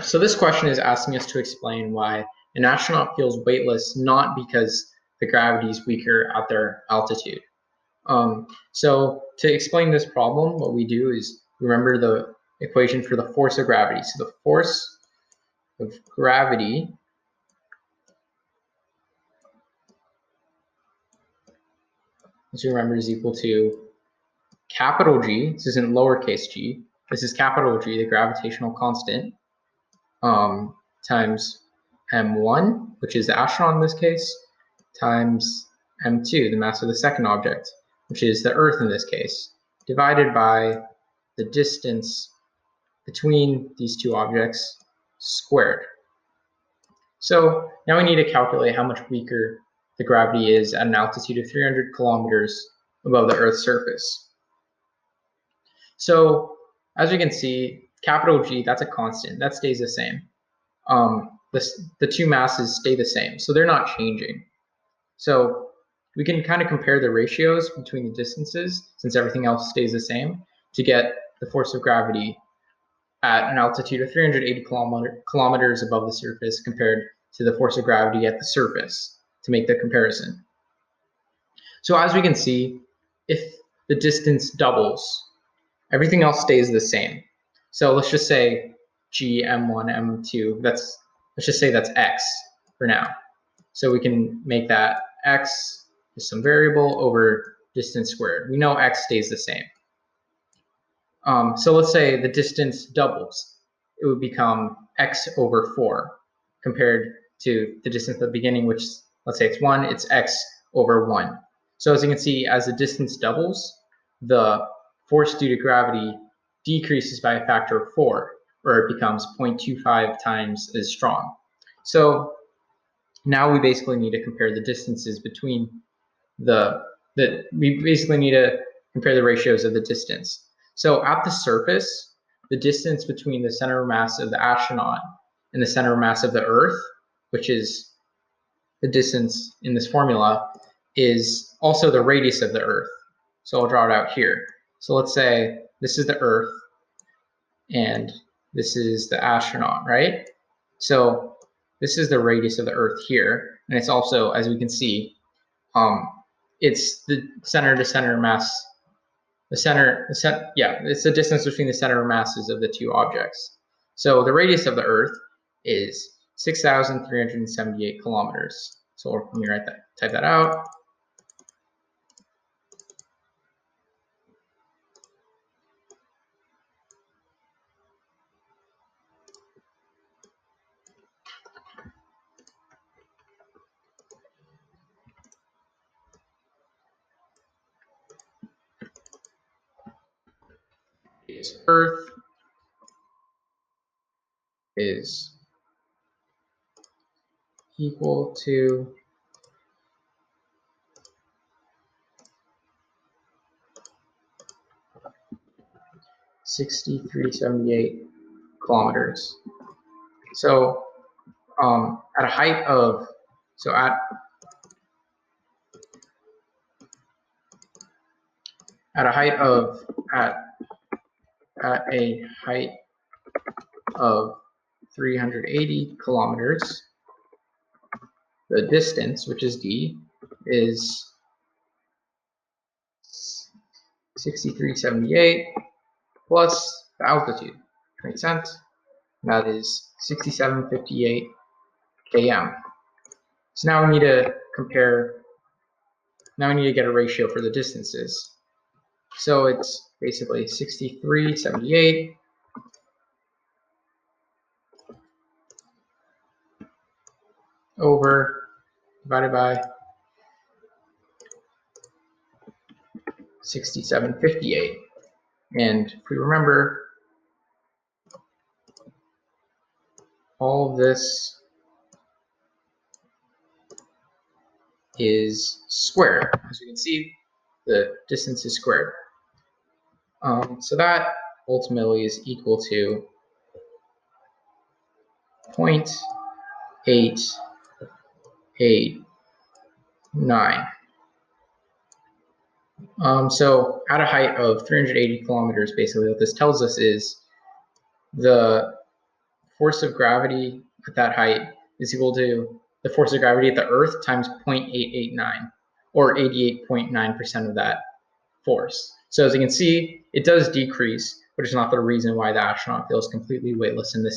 So this question is asking us to explain why an astronaut feels weightless not because the gravity is weaker at their altitude. So to explain this problem, what we do is remember the equation for the force of gravity. So the force of gravity as you remember is equal to capital G. This isn't lowercase g. This is capital G, the gravitational constant, times m1, which is the astronaut in this case, times m2, the mass of the second object, which is the Earth in this case, divided by the distance between these two objects squared. So now we need to calculate how much weaker the gravity is at an altitude of 300 kilometers above the Earth's surface. So as we can see, capital G, that's a constant, that stays the same. The two masses stay the same, so they're not changing. So we can kind of compare the ratios between the distances, since everything else stays the same, to get the force of gravity at an altitude of 380 kilometers above the surface compared to the force of gravity at the surface, to make the comparison. So as we can see, if the distance doubles, everything else stays the same. So let's just say G, M1, M2, let's just say that's X for now. So we can make that X is some variable over distance squared. We know X stays the same. So let's say the distance doubles. It would become X over 4 compared to the distance at the beginning, which let's say it's 1, it's X over 1. So as you can see, as the distance doubles, the force due to gravity decreases by a factor of 4, or it becomes 0.25 times as strong. So now we basically need to compare the distances between we basically need to compare the ratios of the distance. So at the surface, the distance between the center of mass of the astronaut and the center of mass of the Earth, which is the distance in this formula, is also the radius of the Earth. So I'll draw it out here. So let's say this is the Earth and this is the astronaut, right? So this is the radius of the Earth here, and it's also, as we can see, it's the center to center mass. It's the distance between the center masses of the two objects. So the radius of the Earth is 6,378 kilometers. So let me type that out. Earth is equal to 6,378 kilometers. So at a height of at a height of 380 kilometers, the distance, which is d, is 6,378 plus the altitude. Makes sense? That is 6,758 km. So now we need to compare. Now we need to get a ratio for the distances. So it's basically 6,378 divided by 6,758. And if we remember, all of this is squared. As you can see, the distance is squared. So that ultimately is equal to 0.889. So at a height of 380 kilometers, basically what this tells us is the force of gravity at that height is equal to the force of gravity at the Earth times 0.889, or 88.9% of that force. So as you can see, it does decrease, but it's not the reason why the astronaut feels completely weightless in this